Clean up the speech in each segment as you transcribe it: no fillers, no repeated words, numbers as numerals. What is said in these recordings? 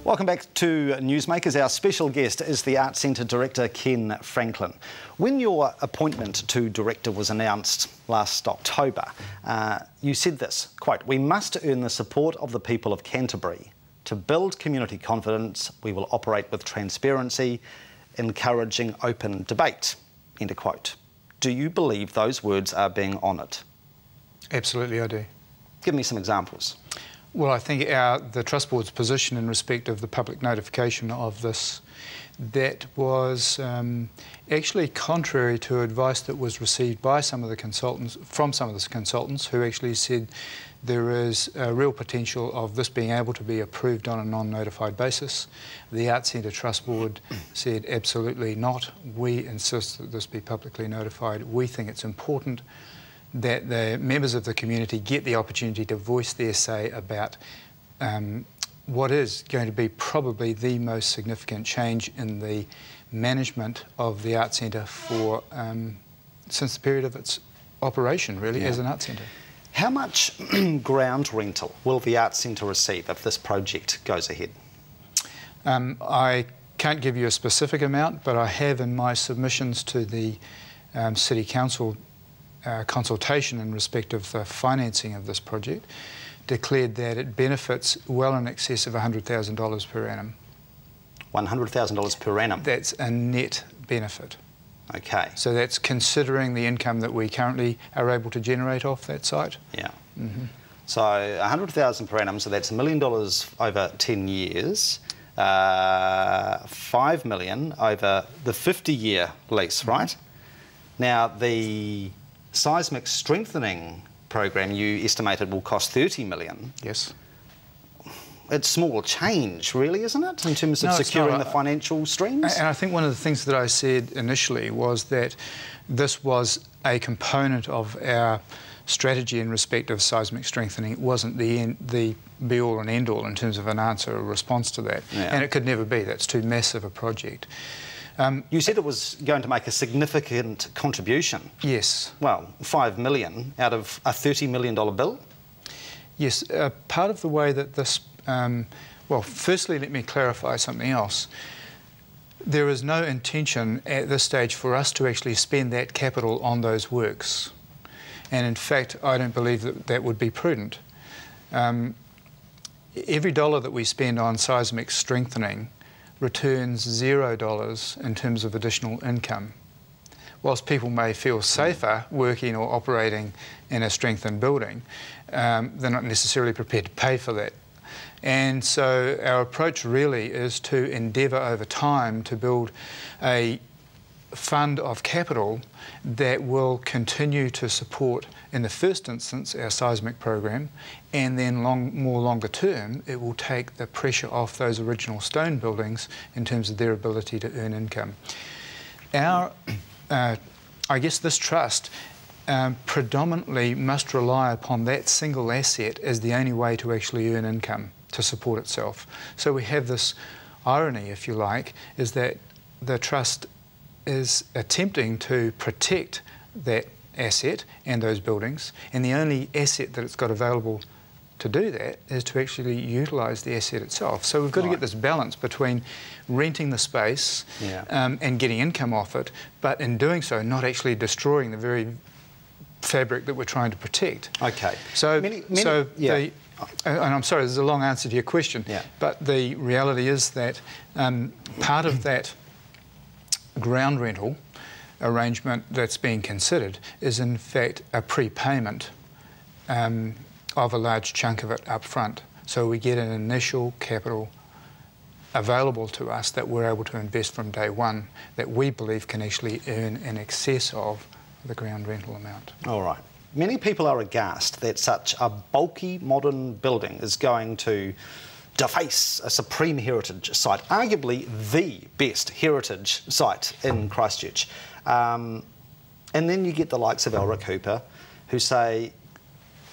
Welcome back to NewsMakers. Our special guest is the Arts Centre Director, Ken Franklin. When your appointment to Director was announced last October, you said this, quote, "We must earn the support of the people of Canterbury. To build community confidence, we will operate with transparency, encouraging open debate," end of quote. Do you believe those words are being honoured? Absolutely, I do. Give me some examples. Well, I think the Trust Board's position in respect of the public notification of this, that was actually contrary to advice that was received by some of the consultants, from some of the consultants, who actually said there is a real potential of this being able to be approved on a non-notified basis. The Arts Centre Trust Board said absolutely not. We insist that this be publicly notified. We think it's important that the members of the community get the opportunity to voice their say about what is going to be probably the most significant change in the management of the Arts Centre for since the period of its operation, really, as an arts centre. How much ground rental will the Arts Centre receive if this project goes ahead? I can't give you a specific amount, but I have in my submissions to the City Council consultation in respect of the financing of this project declared that it benefits well in excess of $100,000 per annum. $100,000 per annum? That's a net benefit. Okay. So that's considering the income that we currently are able to generate off that site. Yeah. So $100,000 per annum, so that's $1 million over 10 years, $5 million over the 50-year lease, right? Now, the seismic strengthening program you estimated will cost $30 million. Yes. It's small change, really, isn't it, in terms of securing the financial streams? And I think one of the things that I said initially was that this was a component of our strategy in respect of seismic strengthening. It wasn't the be-all and end-all in terms of an answer or response to that. Yeah. And it could never be. That's too massive a project. You said it was going to make a significant contribution. Yes. Well, $5 million out of a $30 million bill? Yes. Part of the way that this... well, firstly, let me clarify something else. There is no intention at this stage for us to actually spend that capital on those works. And in fact, I don't believe that that would be prudent. Every dollar that we spend on seismic strengthening returns $0 in terms of additional income. Whilst people may feel safer working or operating in a strengthened building, they're not necessarily prepared to pay for that. And so our approach really is to endeavour over time to build a fund of capital that will continue to support, in the first instance, our seismic program, and then more longer term, it will take the pressure off those original stone buildings in terms of their ability to earn income. I guess this trust predominantly must rely upon that single asset as the only way to actually earn income to support itself. So we have this irony, if you like, is that the trust is attempting to protect that asset and those buildings, and the only asset that it's got available to do that is to actually utilise the asset itself. So we've got to get this balance between renting the space and getting income off it, but in doing so not actually destroying the very fabric that we're trying to protect. Okay. So, and I'm sorry, there's a long answer to your question, but the reality is that part of that ground rental arrangement that's being considered is in fact a prepayment of a large chunk of it up front. So we get an initial capital available to us that we're able to invest from day one that we believe can actually earn in excess of the ground rental amount. All right. Many people are aghast that such a bulky modern building is going to deface a supreme heritage site, arguably the best heritage site in Christchurch. And then you get the likes of Elric Hooper who say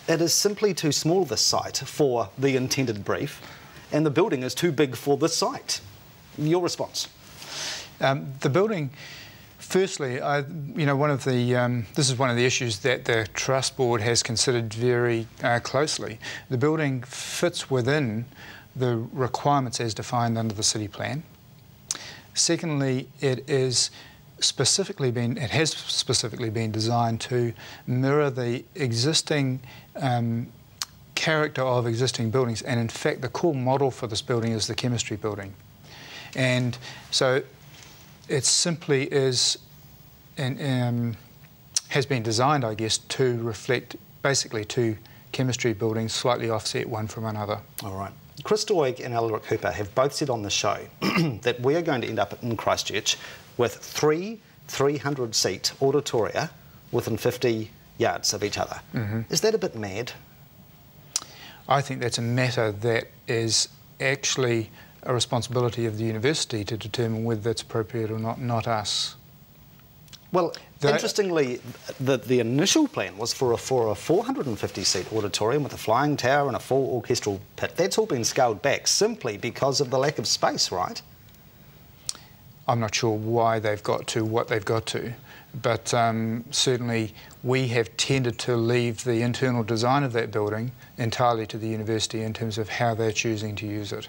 it is simply too small, this site, for the intended brief, and the building is too big for this site. Your response? The building, firstly, one of the this is one of the issues that the Trust Board has considered very closely. The building fits within the requirements as defined under the city plan. Secondly, it has specifically been designed to mirror the existing character of existing buildings, and in fact the core model for this building is the chemistry building. And so it simply is, and has been designed, I guess, to reflect basically two chemistry buildings slightly offset one from another. All right. Chris Doig and Elric Hooper have both said on the show that we are going to end up in Christchurch with 3 300-seat auditoria within 50 yards of each other. Is that a bit mad? I think that's a matter that is actually a responsibility of the university to determine whether that's appropriate or not us. Well, interestingly, the initial plan was for a 450-seat auditorium with a flying tower and a full orchestral pit. That's all been scaled back simply because of the lack of space, right? I'm not sure why they've got to what they've got to, but certainly we have tended to leave the internal design of that building entirely to the university in terms of how they're choosing to use it.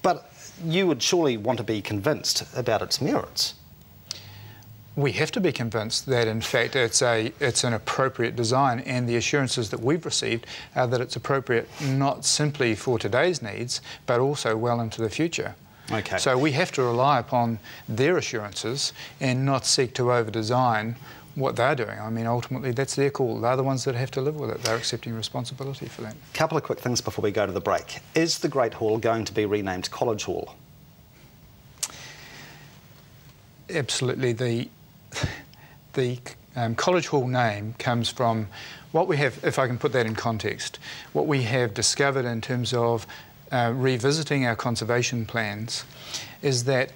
But you would surely want to be convinced about its merits. We have to be convinced that, in fact, it's an appropriate design, and the assurances that we've received are that it's appropriate not simply for today's needs, but also well into the future. Okay. So we have to rely upon their assurances and not seek to over-design what they're doing. I mean, ultimately, that's their call. They're the ones that have to live with it. They're accepting responsibility for that. A couple of quick things before we go to the break. Is the Great Hall going to be renamed College Hall? Absolutely. The College Hall name comes from what we have, if I can put that in context, what we have discovered in terms of revisiting our conservation plans is that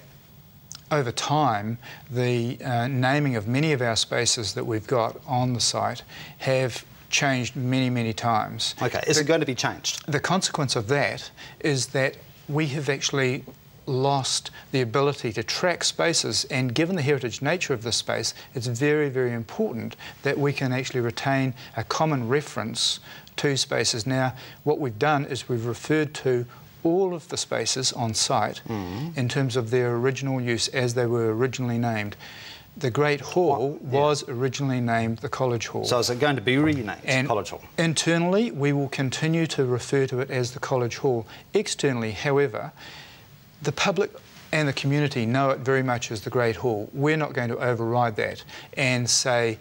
over time the naming of many of our spaces that we've got on the site have changed many, many times. Okay, is it going to be changed? The consequence of that is that we have actually lost the ability to track spaces, and given the heritage nature of this space, it's very, very important that we can actually retain a common reference to spaces. Now, what we've done is we've referred to all of the spaces on site in terms of their original use as they were originally named. The Great Hall was originally named the College Hall. So is it going to be renamed College Hall? Internally, we will continue to refer to it as the College Hall. Externally, however, the public and the community know it very much as the Great Hall. We're not going to override that and say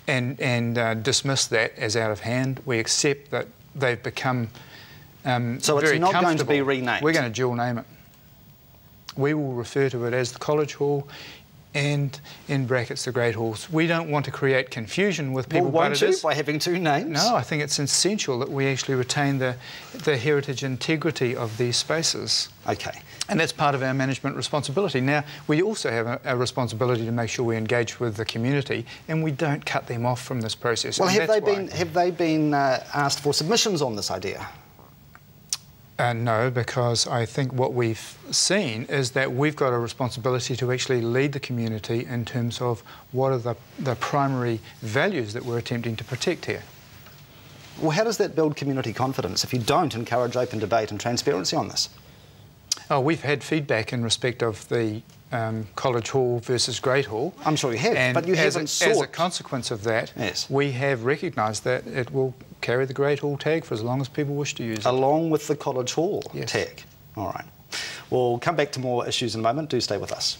and dismiss that as out of hand. We accept that they've become so very it's not going to be comfortable. renamed? We're going to dual name it. We will refer to it as the College Hall and, in brackets, the Great Halls. We don't want to create confusion with people. Well, won't you, by having two names? No, I think it's essential that we actually retain the heritage integrity of these spaces. Okay. And that's part of our management responsibility. Now, we also have a responsibility to make sure we engage with the community and we don't cut them off from this process. Well, have they been asked for submissions on this idea? No, because I think what we've seen is that we've got a responsibility to actually lead the community in terms of what are the primary values that we're attempting to protect here. Well, how does that build community confidence if you don't encourage open debate and transparency on this? Oh, we've had feedback in respect of the College Hall versus Great Hall. I'm sure you have, and but you haven't sought... As a consequence of that, yes, we have recognised that it will carry the Great Hall tag for as long as people wish to use it. Along with the College Hall yes. tag. All right. We'll come back to more issues in a moment. Do stay with us.